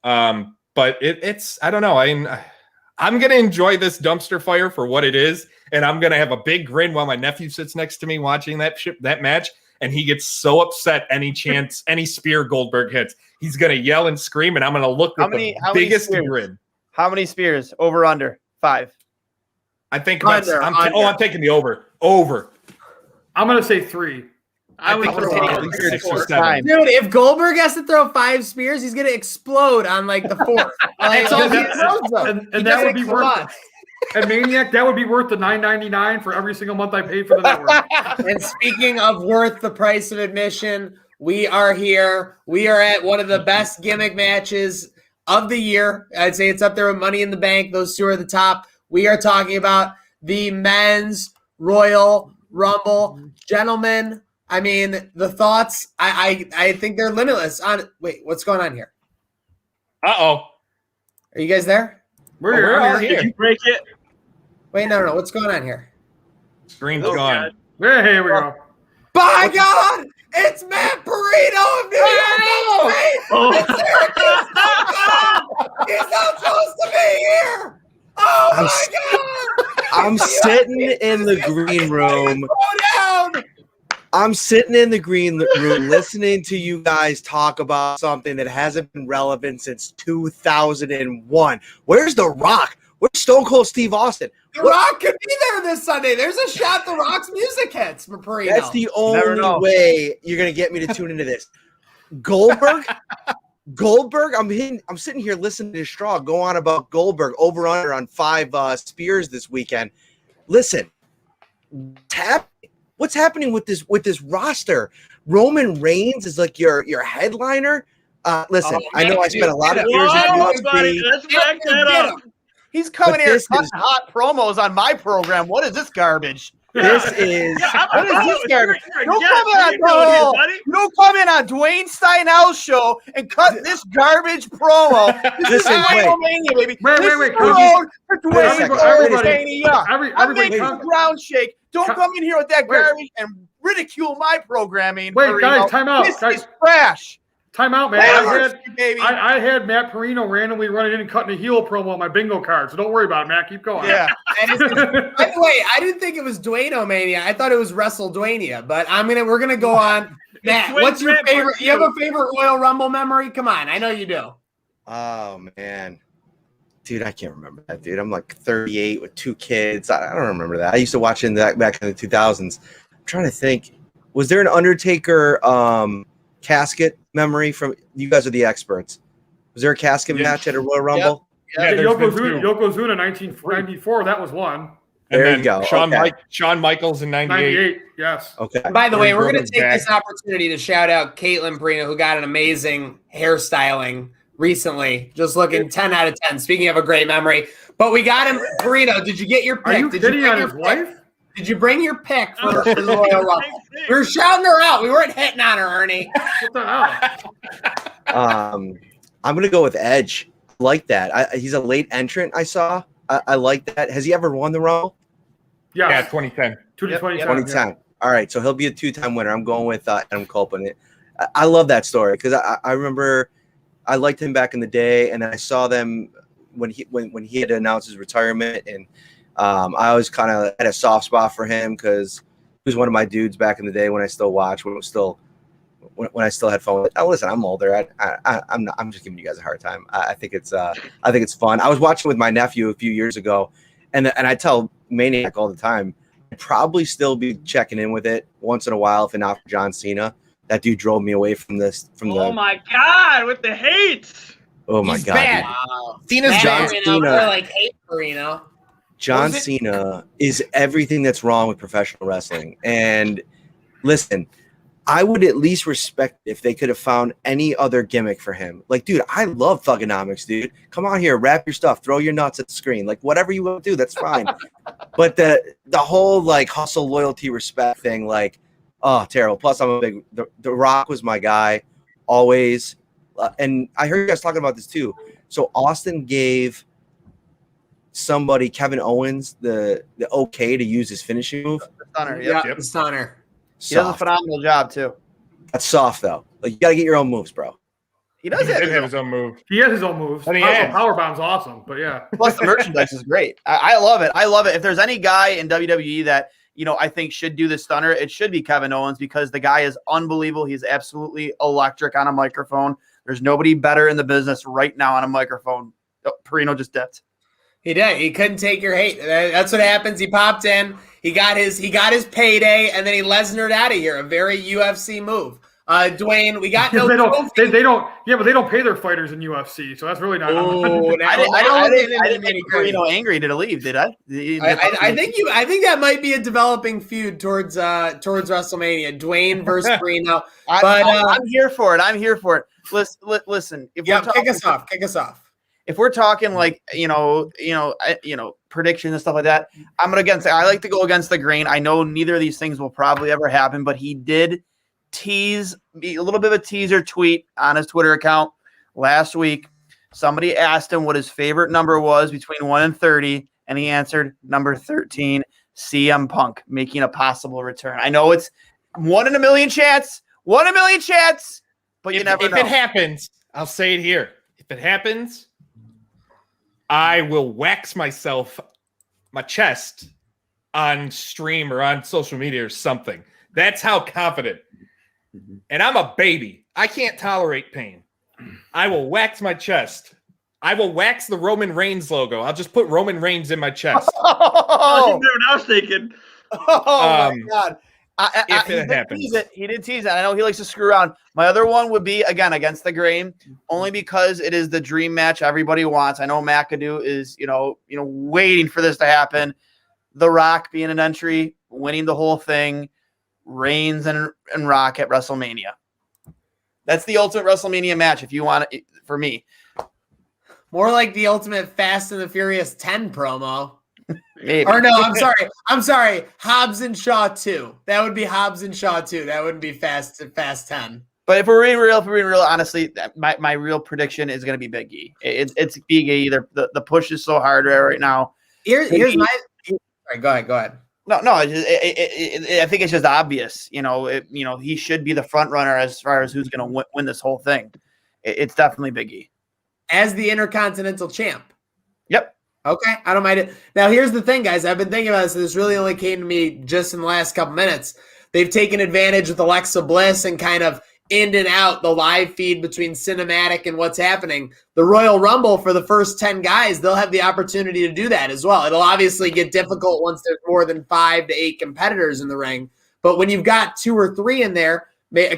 But it's I don't know. I'm going to enjoy this dumpster fire for what it is. And I'm going to have a big grin while my nephew sits next to me watching that match. And he gets so upset any spear Goldberg hits. He's going to yell and scream, and I'm going to look with the biggest grin. How many spears? Over, under? 5. I think I'm taking the over. Over. I'm going to say 3. I think we're taking at least 6 or 7. Dude, if Goldberg has to throw 5 spears, he's going to explode on like the 4th. And that would be worth it. And Maniac, that would be worth the $9.99 for every single month I paid for the network. And speaking of worth the price of admission, we are here. We are at one of the best gimmick matches of the year. I'd say it's up there with Money in the Bank. Those 2 are the top. We are talking about the Men's Royal Rumble. Gentlemen, I mean, the thoughts, I think they're limitless. Wait, what's going on here? Uh-oh. Are you guys there? We're all here. Did you break it? Wait, no. What's going on here? Screen's gone. Hey, here we go. By God! It's Matt Perino of New York State. It's Syracuse.com. He's so close to me here. Oh my God! I'm sitting in the green room. I'm sitting in the green room listening to you guys talk about something that hasn't been relevant since 2001. Where's The Rock? Where's Stone Cold Steve Austin? The Rock could be there this Sunday. There's a shot The Rock's music hits for Perino. That's the only way you're going to get me to tune into this. Goldberg? I'm sitting here listening to Straw go on about Goldberg over under on 5 spears this weekend. Listen, what's happening with this roster? Roman Reigns is like your headliner. Listen, I know I spent a lot of years in UFC. Let's back that up. He's coming here cutting hot promos on my program. What is this garbage? This is what is this garbage? Don't come in on Dwayne Steinell's show and cut this garbage promo. This is Wrestlemania, baby. Wait. For Dwayne I'm making the ground shake. Don't come in here with that garbage and ridicule my programming. Wait, guys, time out. This is trash. Time out, man. I had Matt Perino randomly running in and cutting a heel promo on my bingo card, so don't worry about it, Matt. Keep going. Yeah. By the way, I didn't think it was Dwayne-omania. I thought it was WrestleDwaynia, but we're gonna go on. Matt, what's your favorite? You have a favorite Royal Rumble memory? Come on, I know you do. Oh man, dude, I can't remember that, dude. I'm like 38 with 2 kids. I don't remember that. I used to watch it back in the 2000s. I'm trying to think. Was there an Undertaker casket memory from you guys? Are the experts. Was there a casket match at a Royal Rumble? Yeah, Yokozuna 1994. That was one. There you go. Shawn Michaels in 98. Yes. Okay. By the way, we're going to take this opportunity to shout out Caitlin Perino, who got an amazing hairstyling recently. Just looking 10 out of 10. Speaking of a great memory. But we got him. Perino, did you get your pick? Are you kidding on his wife? Did you bring your pick for the Royal Rumble? We were shouting her out. We weren't hitting on her, Ernie. What the hell? I'm gonna go with Edge. I like that. He's a late entrant. I saw. I like that. Has he ever won the Rumble? Yeah, 2010. 2010. Yeah. All right, so he'll be a 2-time winner. I'm going with Adam Copeland. I love that story because I remember I liked him back in the day, and then I saw them when he had to announce his retirement, and I always kind of had a soft spot for him because he was one of my dudes back in the day when I still watched, when I still had fun with it. Oh, listen, I'm older. I'm just giving you guys a hard time. I think it's fun. I was watching with my nephew a few years ago, and I tell Maniac all the time, I'd probably still be checking in with it once in a while if not for John Cena. That dude drove me away from this. Oh my God, with the hate. Oh my God. Bad. Wow. Cena's John Cena. Like hate Perino. John Cena is everything that's wrong with professional wrestling. And listen, I would at least respect if they could have found any other gimmick for him. Like, dude, I love Thugonomics, dude. Come on here, wrap your stuff, throw your nuts at the screen. Like, whatever you want to do, that's fine. But the whole, like, hustle, loyalty, respect thing, like, oh, terrible. Plus, I'm a big – The Rock was my guy always. And I heard you guys talking about this, too. So Austin gave – somebody, Kevin Owens, the okay to use his finishing move. The stunner, the stunner. He does a phenomenal job too. That's soft though. Like you got to get your own moves, bro. He does have his own move. He has his own moves. Powerbomb's awesome, but yeah. Plus the merchandise is great. I love it. I love it. If there's any guy in WWE that I think should do the stunner, it should be Kevin Owens because the guy is unbelievable. He's absolutely electric on a microphone. There's nobody better in the business right now on a microphone. Oh, Perino just dipped. He did. He couldn't take your hate. That's what happens. He popped in. He got his payday, and then he Lesnared out of here. A very UFC move. Dwayne, we got no. They don't. Yeah, but they don't pay their fighters in UFC, so that's really not. I didn't make Perino angry to leave. Did I? I think that might be a developing feud towards WrestleMania. Dwayne versus Perino. But I'm here for it. Listen. Kick us off. If we're talking like predictions and stuff like that, I'm gonna I like to go against the grain. I know neither of these things will probably ever happen, but he did tease a little bit of a teaser tweet on his Twitter account last week. Somebody asked him what his favorite number was between 1 and 30, and he answered number 13, CM Punk making a possible return. I know it's 1 in a million chance. 1 in a million chance, but you If never know. it happens, I'll say it here. If it happens, I will wax myself, my chest, on stream or on social media or something. That's how confident. And I'm a baby. I can't tolerate pain. I will wax my chest. I will wax the Roman Reigns logo. I'll just put Roman Reigns in my chest. Oh, what I was thinking. Oh my God. If it happens. He did tease it. I know he likes to screw around. My other one would be, again, against the grain, only because it is the dream match everybody wants. I know McAdoo is, waiting for this to happen. The Rock being an entry, winning the whole thing, Reigns and Rock at WrestleMania. That's the ultimate WrestleMania match if you want it, for me. More like the ultimate Fast and the Furious 10 promo. Maybe. Or no, I'm sorry. Hobbs and Shaw 2. That would be Hobbs and Shaw 2. That wouldn't be Fast 10. But if we're being real, honestly, my real prediction is going to be Big E. It's Big E. The push is so hard right now. Here's my. All right, go ahead. No. I think it's just obvious. He should be the front runner as far as who's going to win this whole thing. It's definitely Big E as the Intercontinental Champ. Yep. Okay, I don't mind it. Now, here's the thing, guys. I've been thinking about this. This really only came to me just in the last couple minutes. They've taken advantage with Alexa Bliss and kind of in and out the live feed between cinematic and what's happening. The Royal Rumble for the first 10 guys, they'll have the opportunity to do that as well. It'll obviously get difficult once there's more than 5 to 8 competitors in the ring. But when you've got 2 or 3 in there,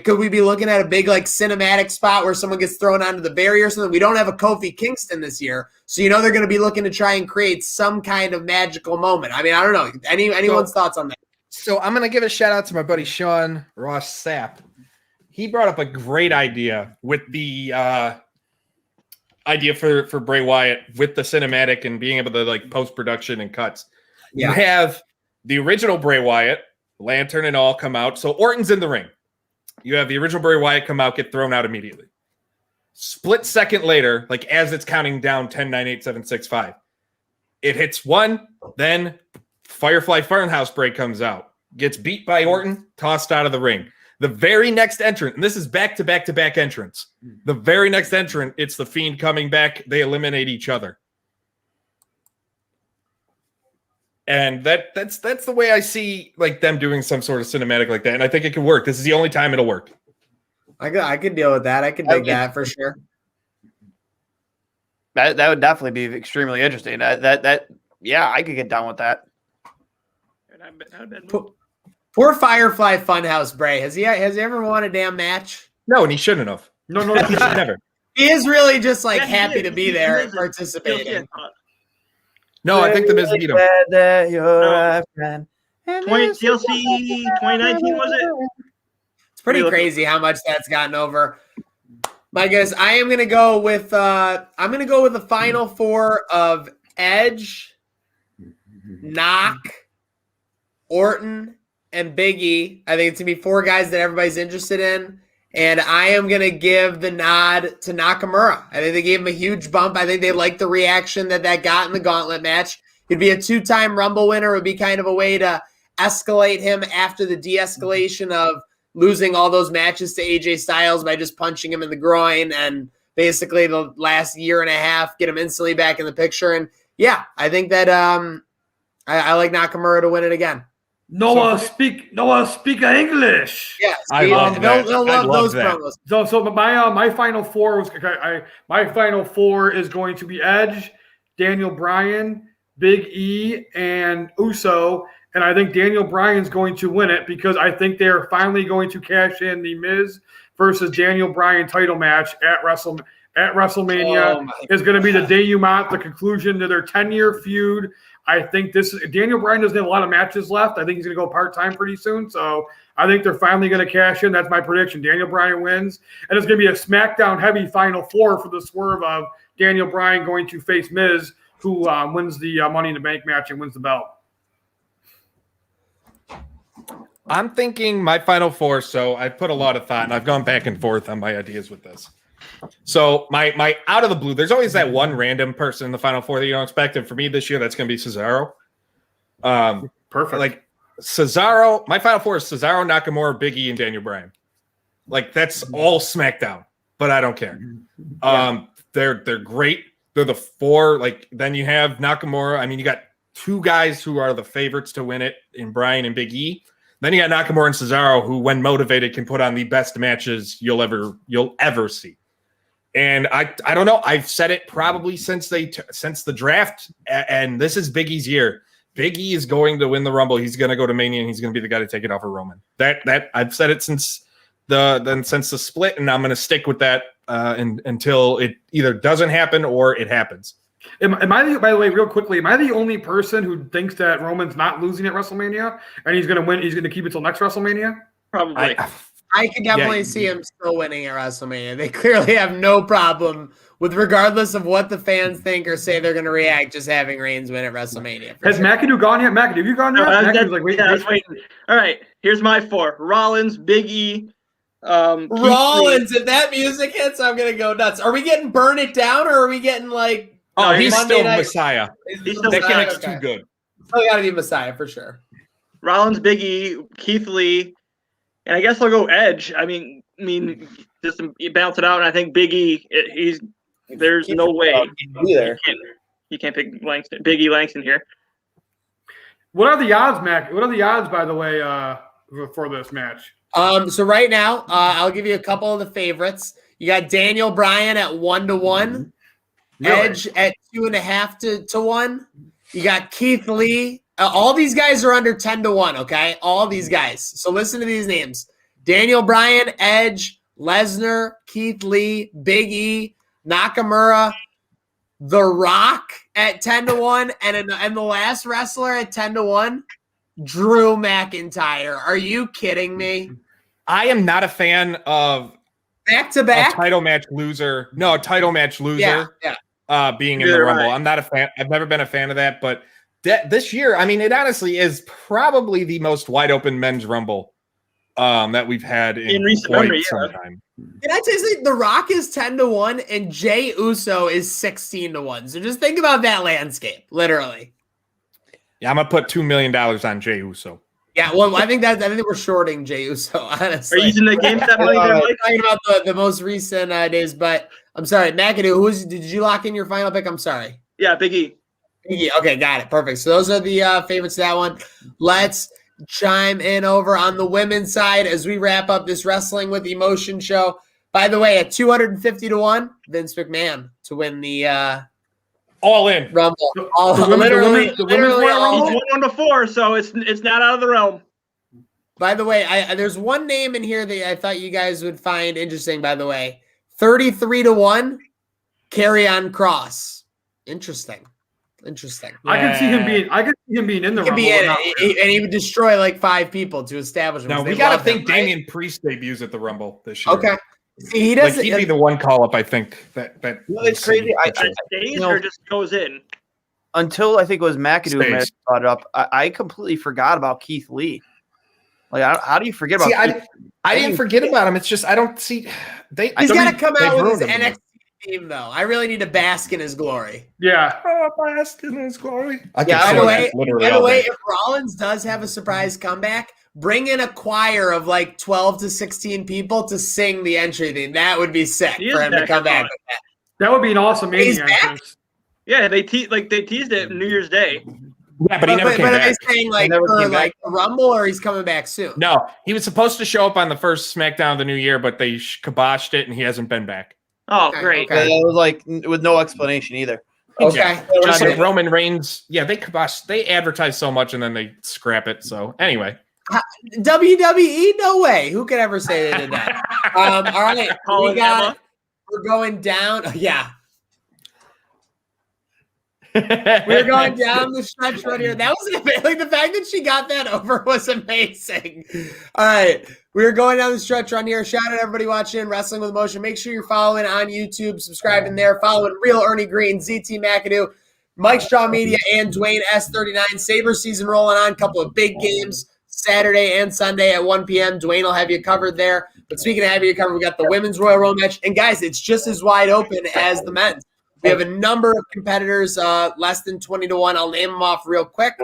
could we be looking at a big cinematic spot where someone gets thrown onto the barrier or something? We don't have a Kofi Kingston this year. So they're going to be looking to try and create some kind of magical moment. I mean, I don't know. Anyone's thoughts on that? So I'm going to give a shout out to my buddy Sean Ross Sapp. He brought up a great idea with the idea for Bray Wyatt with the cinematic and being able to post-production and cuts. Yeah. You have the original Bray Wyatt, Lantern and all come out. So Orton's in the ring. You have the original Bray Wyatt come out, get thrown out immediately. Split second later, as it's counting down 10, 9, 8, 7, 6, 5. It hits 1, then Firefly Funhouse Bray comes out, gets beat by Orton, tossed out of the ring. The very next entrant, and this is back-to-back-to-back entrance. The very next entrant, it's the Fiend coming back. They eliminate each other. And that's the way I see them doing some sort of cinematic like that. And I think it can work. This is the only time it'll work. I could deal with that. I could dig that for sure. That would definitely be extremely interesting. Yeah, I could get down with that. Poor Firefly Funhouse Bray. Has he ever won a damn match? No, and he shouldn't have. No, he should never. He is really just happy to be there and participating. No, I think the Miz beat him. TLC 2019 was it? It's pretty crazy how much that's gotten over. My guess, I am gonna go with the final 4 of Edge, Knock, Orton, and Big E. I think it's gonna be 4 guys that everybody's interested in. And I am going to give the nod to Nakamura. I think they gave him a huge bump. I think they liked the reaction that got in the gauntlet match. He'd be a 2-time Rumble winner. It would be kind of a way to escalate him after the de-escalation of losing all those matches to AJ Styles by just punching him in the groin. And basically the last year and a half, get him instantly back in the picture. And yeah, I think that I like Nakamura to win it again. Noah, speak English. Yes, I love that. They'll love those promos. So my final 4 was my final 4 is going to be Edge, Daniel Bryan, Big E, and Uso, and I think Daniel Bryan's going to win it because I think they're finally going to cash in the Miz versus Daniel Bryan title match at WrestleMania. Is going to be the denouement, the conclusion to their 10-year feud. I think Daniel Bryan doesn't have a lot of matches left. I think he's going to go part-time pretty soon. So I think they're finally going to cash in. That's my prediction. Daniel Bryan wins. And it's going to be a SmackDown heavy final 4 for the swerve of Daniel Bryan going to face Miz, who wins the Money in the Bank match and wins the belt. I'm thinking my final 4. So I put a lot of thought, and I've gone back and forth on my ideas with this. So my out of the blue, there's always that one random person in the final 4 that you don't expect. And for me this year, that's going to be Cesaro. Perfect. Cesaro, my final 4 is Cesaro, Nakamura, Big E, and Daniel Bryan. Like that's all SmackDown, but I don't care. They're great. They're the four. Like then you have Nakamura. I mean, you got two guys who are the favorites to win it in Bryan and Big E. Then you got Nakamura and Cesaro, who, when motivated, can put on the best matches you'll ever see. And I don't know. I've said it probably since the draft, and this is Big E's year. Big E is going to win the Rumble. He's going to go to Mania, and he's going to be the guy to take it off of Roman. That I've said it since the split, and I'm going to stick with that until it either doesn't happen or it happens. Am I, by the way, real quickly, am I the only person who thinks that Roman's not losing at WrestleMania and he's going to win? He's going to keep it till next WrestleMania? Probably. I can definitely see him still winning at WrestleMania. They clearly have no problem with, regardless of what the fans think or say they're going to react, just having Reigns win at WrestleMania. Has McAdoo gone yet? McAdoo, have you gone yet? McAdoo's like, wait, I was waiting. All right, here's my four: Rollins, Big E. Rollins. If that music hits, I'm going to go nuts. Are we getting Burn It Down, or are we getting like? Oh, he's Monday still night? Messiah. He's still That Messiah. gimmick's too good. Still got to be Messiah for sure. Rollins, Big E, Keith Lee, and I guess I'll go Edge. I mean, just you balance it out, and I think Big E. There's no way you can't pick Langston, Big E Langston here. What are the odds, Mac? What are the odds, by the way, for this match? So right now, I'll give you a couple of the favorites. You got Daniel Bryan at 1-1, Really? Edge at 2.5 to 1. You got Keith Lee. All these guys are under 10-1. Okay, all these guys. So listen to these names: Daniel Bryan, Edge, Lesnar, Keith Lee, Big E, Nakamura, The Rock at 10-1, and the last wrestler at 10-1, Drew McIntyre. Are you kidding me? I am not a fan of Back to a back. title match loser. No, a title match loser. Yeah. Being in the You're Rumble. right. I'm not a fan. I've never been a fan of that. But this year, I mean, it honestly is probably the most wide open men's Rumble that we've had in recent quite memory, some yeah. time. Can I tell you something? The Rock is 10-1 and Jay Uso is 16-1. So just think about that landscape, literally. Yeah, I'm gonna put $2 million on Jey Uso. Yeah, well, I think we're shorting Jay Uso, honestly. Are you using the game that money there, We're Mike? talking about the most recent days, but I'm sorry, McAdoo. Did you lock in your final pick? I'm sorry. Yeah, Big E. Okay, got it. Perfect. So those are the favorites to that one. Let's chime in over on the women's side as we wrap up this Wrestling with Emotion show. By the way, at 250-1, Vince McMahon to win the All in. Rumble. The women's Royal He's 1-4, so it's not out of the realm. By the way, there's one name in here that I thought you guys would find interesting, by the way. 33-1, Karrion Kross. Interesting. I can see him being in the He could Rumble. be in without- it, and he would destroy like 5 people to establish him. No, because we they got to love think him, right? Damian Priest debuts at the Rumble this year. Okay. See, he Like doesn't. he'd be the one call up. I think that. You know, it's crazy. That stays know- or just goes in. Until I think it was McAdoo who Space. brought it up, I completely forgot about Keith Lee. Like, how do you forget about? See, Keith? I didn't forget about him. It's just I don't see. He's got to come out with his NXT team, though. I really need to bask in his glory. Yeah. Bask in his glory. By the way, if Rollins does have a surprise comeback, bring in a choir of like 12 to 16 people to sing the entry theme. That would be sick He for is him to back come on back it. with that. That would be an awesome He's Mania back? entrance. Yeah, they teased it New Year's Day. Yeah, but he never came Are back. they saying like never for came like the Rumble, or he's coming back soon? No, he was supposed to show up on the first SmackDown of the New Year, but they kiboshed it, and he hasn't been back. Oh, Okay, great. okay. It was like with no explanation either. Okay. Just Okay. like Roman Reigns, yeah, they kibosh. They advertise so much, and then they scrap it. So anyway, WWE, no way. Who could ever say they did that? All right, Colin Emma. we're going down. Yeah, we're going down the stretch right here. That was like the fact that she got that over was amazing. All right, we're going down the stretch run here. Shout out everybody watching Wrestling with Emotion. Make sure you're following on YouTube, subscribing there, following Real Ernie Green, ZT McAdoo, Mike Straw Media, and Dwayne S39. Saber season rolling on. Couple of big games Saturday and Sunday at 1 p.m. Dwayne will have you covered there. But speaking of having you covered, we got the Women's Royal Rumble match. And guys, it's just as wide open as the men's. We have a number of competitors less than 20-1. I'll name them off real quick.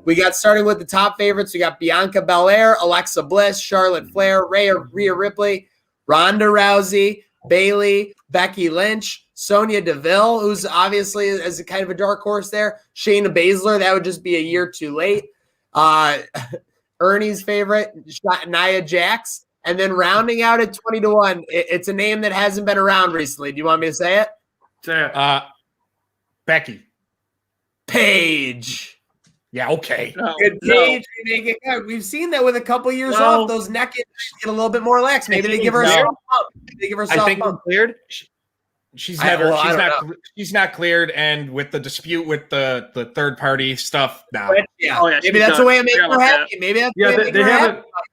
We got starting with the top favorites. We got Bianca Belair, Alexa Bliss, Charlotte Flair, Rhea Ripley, Ronda Rousey, Bailey, Becky Lynch, Sonya Deville, who's obviously as a kind of a dark horse there. Shayna Baszler, that would just be a year too late. Ernie's favorite, Nia Jax. And then rounding out at 20-1, it's a name that hasn't been around recently. Do you want me to say it? Say it. Becky. Paige. Yeah, okay. Good Paige. We've seen that with a couple years off. Those neck get a little bit more lax. Maybe they give her a soft bump. They give her a soft bump. Cleared. She's not cleared, and with the dispute with the third party stuff now. Yeah. Maybe that's a way of making her happy. Maybe that's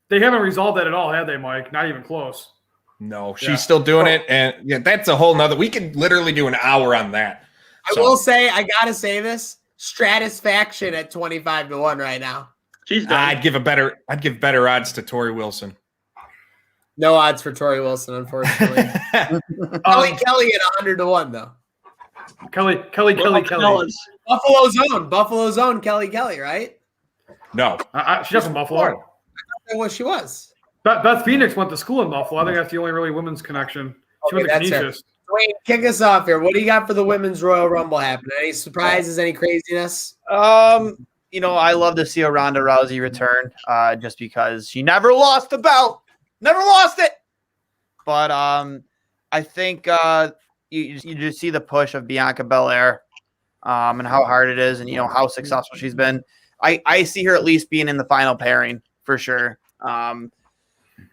they haven't resolved that at all, have they, Mike? Not even close. No, she's still doing it, and that's a whole nother. We could literally do an hour on that. I will say, I gotta say this: Stratisfaction at 25-1 right now. She's done. I'd give better odds to Tori Wilson. No odds for Tori Wilson, unfortunately. Kelly at 100-1 though. Kelly. Buffalo's own Kelly, right? No, she's just from Buffalo. What she was. Beth Phoenix went to school in Buffalo. I think that's the only really women's connection. She went to Canisius. Wait, kick us off here. What do you got for the Women's Royal Rumble happening? Any surprises? Any craziness? I love to see a Ronda Rousey return, just because she never lost the belt, never lost it. But I think you just see the push of Bianca Belair, and how hard it is, and how successful she's been. I see her at least being in the final pairing for sure.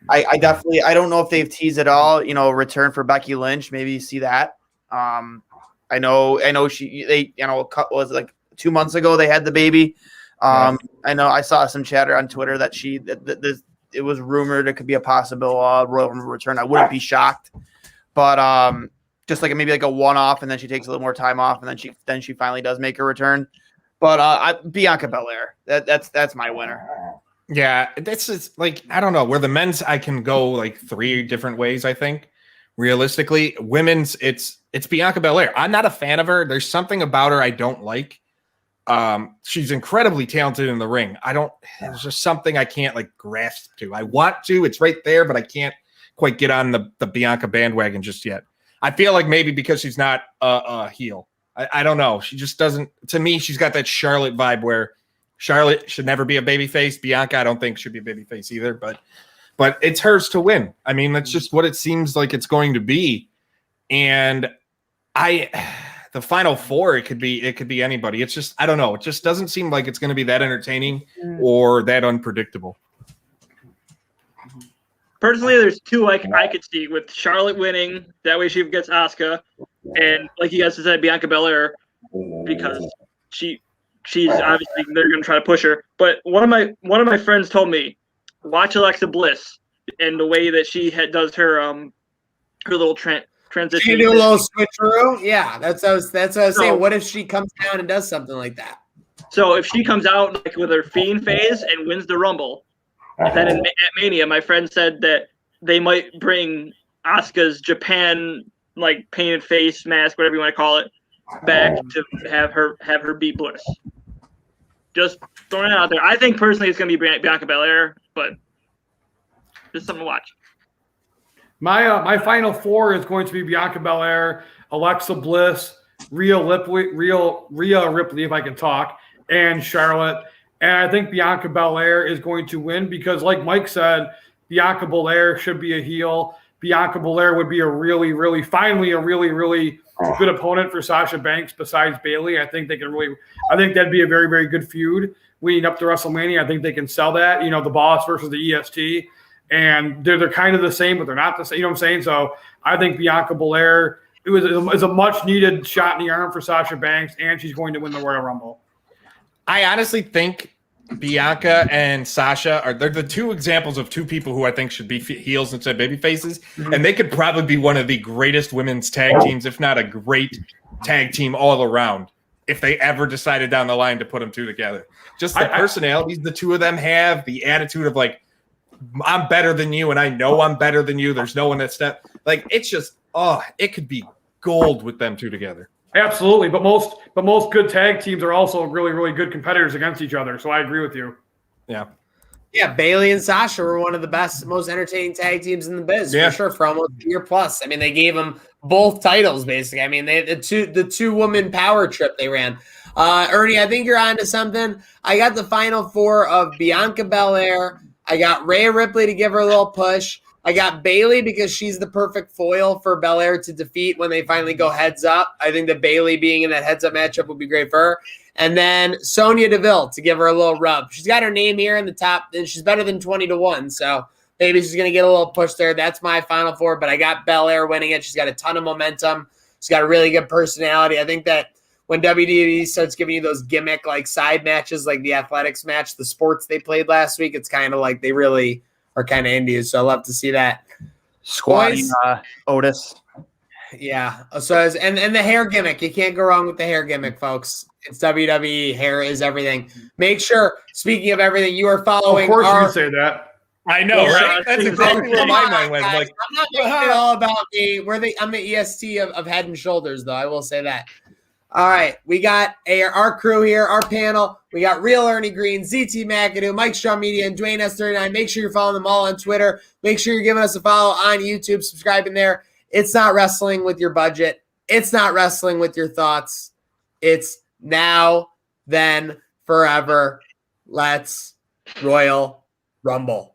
I definitely, I don't know if they've teased it all, return for Becky Lynch. Maybe you see that. I know was it like 2 months ago they had the baby. I know I saw some chatter on Twitter that it was rumored it could be a possible Royal Rumble return. I wouldn't be shocked, but just like maybe like a one-off, and then she takes a little more time off, and then she finally does make a return. But Bianca Belair, that's my winner. Yeah, that's just like, I don't know. Where the men's, I can go like 3 different ways, I think. Realistically, women's, it's Bianca Belair. I'm not a fan of her. There's something about her I don't like. She's incredibly talented in the ring. There's just something I can't like grasp to. I want to, it's right there, but I can't quite get on the Bianca bandwagon just yet. I feel like maybe because she's not a heel. I don't know. She just doesn't, to me, she's got that Charlotte vibe where Charlotte should never be a babyface. Bianca, I don't think should be a babyface either, but it's hers to win. I mean, that's just what it seems like it's going to be. And the final 4, it could be anybody. It's just, I don't know. It just doesn't seem like it's going to be that entertaining or that unpredictable. Personally, there's 2 I could see with Charlotte winning. That way she gets Asuka. And like you guys said, Bianca Belair, because she's obviously they're going to try to push her. But one of my friends told me, watch Alexa Bliss and the way that she does her little transition. She do a little switcheroo. Yeah, that's what I was saying. What if she comes down and does something like that? So if she comes out like with her Fiend phase and wins the Rumble, then at Mania, my friend said that they might bring Asuka's Japan like painted face mask, whatever you want to call it, back to have her beat Bliss. Just throwing it out there. I think personally it's going to be Bianca Belair, but just something to watch. My final 4 is going to be Bianca Belair, Alexa Bliss, Rhea Ripley, if I can talk, and Charlotte. And I think Bianca Belair is going to win because, like Mike said, Bianca Belair should be a heel. Bianca Belair would be a really good opponent for Sasha Banks besides Bailey. I think that'd be a very, very good feud leading up to WrestleMania. I think they can sell that, the Boss versus the EST. And they're kind of the same, but they're not the same. You know what I'm saying? So I think Bianca Belair is a much needed shot in the arm for Sasha Banks, and she's going to win the Royal Rumble. I honestly think Bianca and Sasha they're the 2 examples of 2 people who I think should be heels instead of baby faces. Mm-hmm. And they could probably be one of the greatest women's tag teams, if not a great tag team all around, if they ever decided down the line to put them 2 together. Just the personalities the 2 of them have, the attitude of like, I'm better than you, and I know I'm better than you. There's no one that's like, it's just, it could be gold with them 2 together. Absolutely, but most good tag teams are also really, really good competitors against each other. So I agree with you. Yeah. Yeah, Bailey and Sasha were one of the best, most entertaining tag teams in the biz Yeah. for sure for almost a year plus. I mean, they gave them both titles basically. I mean, the two woman power trip they ran. Ernie, I think you're onto something. I got the final four of Bianca Belair. I got Rhea Ripley to give her a little push. I got Bailey because she's the perfect foil for Belair to defeat when they finally go heads up. I think that Bailey being in that heads up matchup would be great for her. And then Sonya Deville to give her a little rub. She's got her name here in the top, and she's better than 20-1. So maybe she's going to get a little push there. That's my final four, but I got Belair winning it. She's got a ton of momentum. She's got a really good personality. I think that when WWE starts giving you those gimmick like side matches, like the athletics match, the sports they played last week, it's kind of like they really are kind of into you. So I love to see that. Squatting Otis. Yeah. So and the hair gimmick, you can't go wrong with the hair gimmick, folks. It's WWE. Hair is everything. Make sure. Speaking of everything, you are following. Of course, you say that. I know, Yeah, right? That's exactly where my mind went. Guys, Like, I'm not making it all about me. I'm the EST of Head and Shoulders, though. I will say that. All right, we got our crew here, our panel. We got Real Ernie Green, ZT McAdoo, Mike Straw Media, and Dwayne S39. Make sure you're following them all on Twitter. Make sure you're giving us a follow on YouTube, subscribing there. It's not wrestling with your budget. It's not wrestling with your thoughts. It's now, then, forever. Let's Royal Rumble.